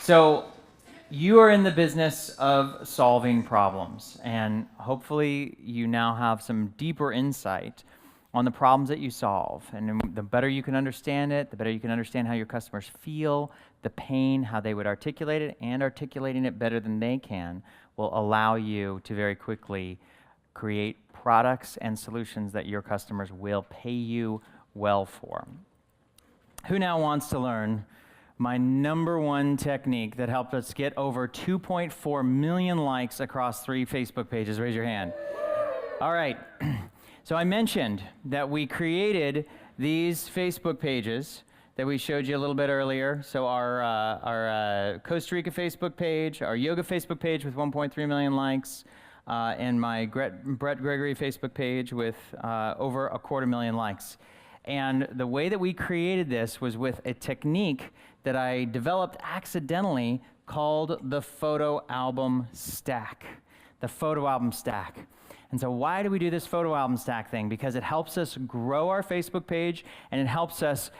So you are in the business of solving problems, and hopefully you now have some deeper insight on the problems that you solve. And the better you can understand it, the better you can understand how your customers feel, the pain, how they would articulate it, and articulating it better than they can will allow you to very quickly create products and solutions that your customers will pay you well for. Who now wants to learn my #1 technique that helped us get over 2.4 million likes across 3 Facebook pages? Raise your hand. All right. So I mentioned that we created these Facebook pages that we showed you a little bit earlier. So our Costa Rica Facebook page, our yoga Facebook page with 1.3 million likes, and my Brett Gregory Facebook page with over 250,000 likes. And the way that we created this was with a technique that I developed accidentally called the photo album stack. The photo album stack. And so why do we do this photo album stack thing? Because it helps us grow our Facebook page, and it helps us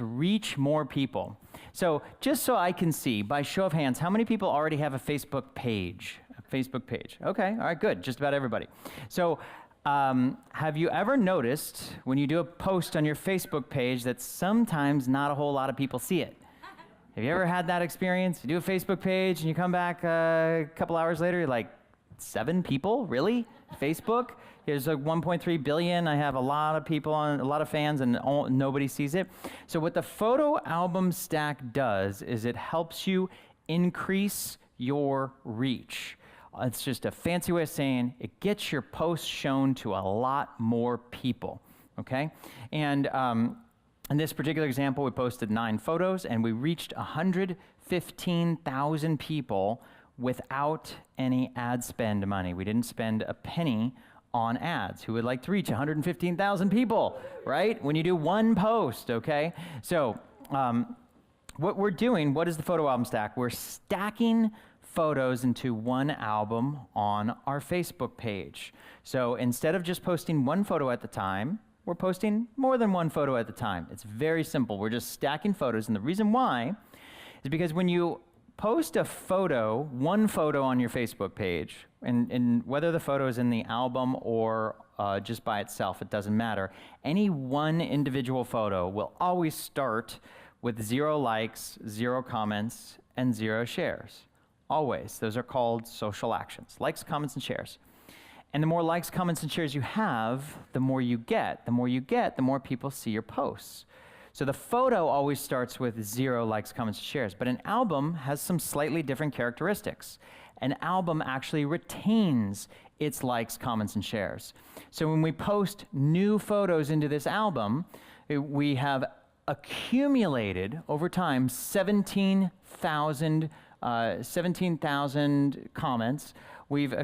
reach more people. So just so I can see, by show of hands, how many people already have a Facebook page? Okay, all right, good, just about everybody. So have you ever noticed when you do a post on your Facebook page that sometimes not a whole lot of people see it? Have you ever had that experience? You do a Facebook page and you come back a couple hours later, you're like, 7 people, really? Facebook? There's like 1.3 billion. I have a lot of people on, a lot of fans, and nobody sees it. So what the photo album stack does is it helps you increase your reach. It's just a fancy way of saying it gets your post shown to a lot more people, okay? And in this particular example, we posted 9 photos, and we reached 115,000 people without any ad spend money. We didn't spend a penny on ads. Who would like to reach 115,000 people, right? When you do one post, okay? So what we're doing, what is the photo album stack? We're stacking photos into one album on our Facebook page. So instead of just posting one photo at the time, we're posting more than one photo at the time. It's very simple. We're just stacking photos, and the reason why is because when you post a photo, one photo on your Facebook page, and whether the photo is in the album or just by itself, it doesn't matter. Any one individual photo will always start with 0 likes, 0 comments, and 0 shares. Always. Those are called social actions. Likes, comments, and shares. And the more likes, comments, and shares you have, the more you get. The more you get, the more people see your posts. So the photo always starts with 0 likes, comments, and shares. But an album has some slightly different characteristics. An album actually retains its likes, comments, and shares. So when we post new photos into this album, we have accumulated over time 17,000 comments. We've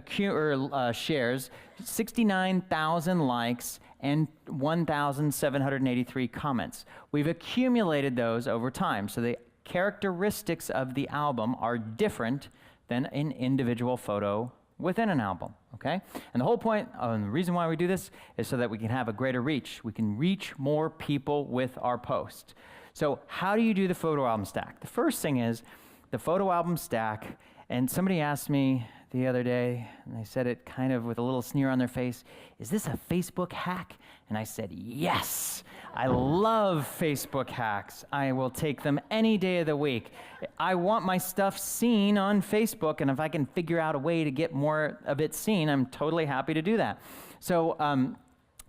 shares, 69,000 likes, and 1,783 comments. We've accumulated those over time. So the characteristics of the album are different than an individual photo within an album, okay? And the whole point, and the reason why we do this is so that we can have a greater reach. We can reach more people with our post. So how do you do the photo album stack? The first thing is the photo album stack, and somebody asked me the other day, and they said it kind of with a little sneer on their face, is this a Facebook hack? And I said, yes, I love Facebook hacks. I will take them any day of the week. I want my stuff seen on Facebook, and if I can figure out a way to get more of it seen, I'm totally happy to do that. So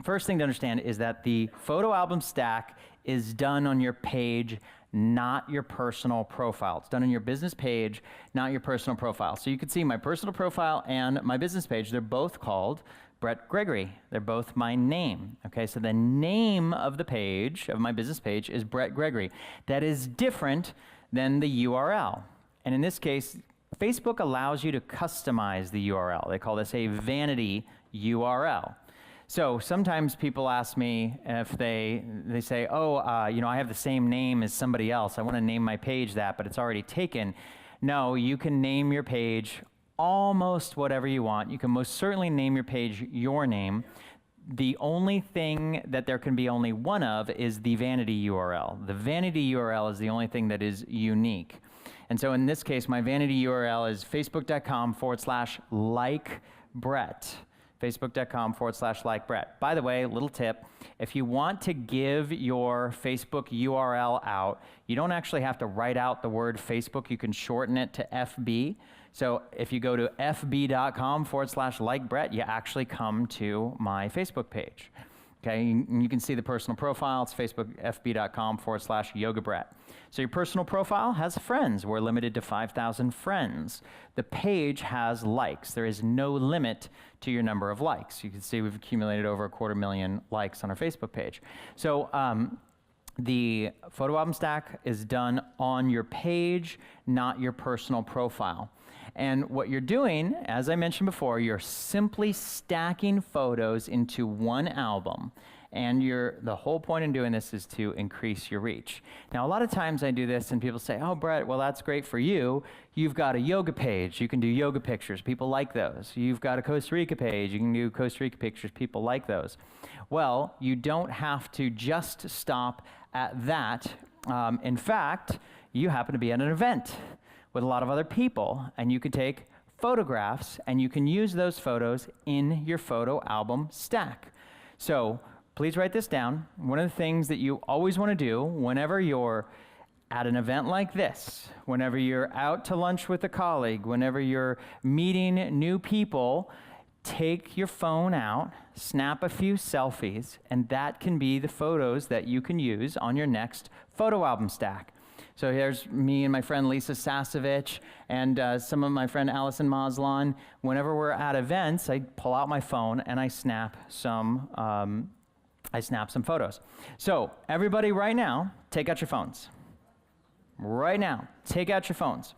first thing to understand is that the photo album stack is done on your page, not your personal profile. It's done on your business page, not your personal profile. So you can see my personal profile and my business page, they're both called Brett Gregory. They're both my name, okay? So the name of the page, of my business page, is Brett Gregory. That is different than the URL. And in this case, Facebook allows you to customize the URL. They call this a vanity URL. So sometimes people ask me if they say, oh, you know, I have the same name as somebody else. I want to name my page that, but it's already taken. No, you can name your page almost whatever you want. You can most certainly name your page your name. The only thing that there can be only one of is the vanity URL. The vanity URL is the only thing that is unique. And so in this case, my vanity URL is facebook.com/like-Brett. Facebook.com/like-Brett. By the way, little tip, if you want to give your Facebook URL out, you don't actually have to write out the word Facebook. You can shorten it to FB. So if you go to fb.com/like-Brett, you actually come to my Facebook page. Okay, you can see the personal profile. It's Facebook, fb.com/yogabrett. So your personal profile has friends. We're limited to 5,000 friends. The page has likes. There is no limit to your number of likes. You can see we've accumulated over 250,000 likes on our Facebook page. So the photo album stack is done on your page, not your personal profile. And what you're doing, as I mentioned before, you're simply stacking photos into one album. And the whole point in doing this is to increase your reach. Now, a lot of times I do this and people say, oh, Brett, well, that's great for you. You've got a yoga page. You can do yoga pictures. People like those. You've got a Costa Rica page. You can do Costa Rica pictures. People like those. Well, you don't have to just stop at that. In fact, you happen to be at an event with a lot of other people, and you can take photographs and you can use those photos in your photo album stack. So please write this down. One of the things that you always want to do whenever you're at an event like this, whenever you're out to lunch with a colleague, whenever you're meeting new people, take your phone out, snap a few selfies, and that can be the photos that you can use on your next photo album stack. So here's me and my friend Lisa Sasevich and some of my friend Allison Maslon. Whenever we're at events, I pull out my phone and I snap some photos. So everybody right now, take out your phones. Right now, take out your phones.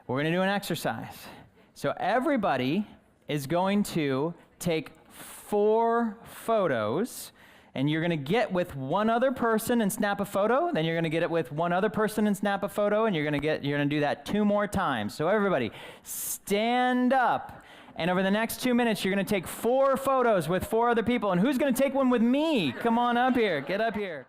We're going to do an exercise. So everybody is going to take 4 photos, and you're going to get with one other person and snap a photo, then you're going to get it with one other person and snap a photo, and you're going to do that 2 more times. So everybody, stand up. And over the next 2 minutes, you're going to take 4 photos with 4 other people. And who's going to take one with me? Come on up here. Get up here.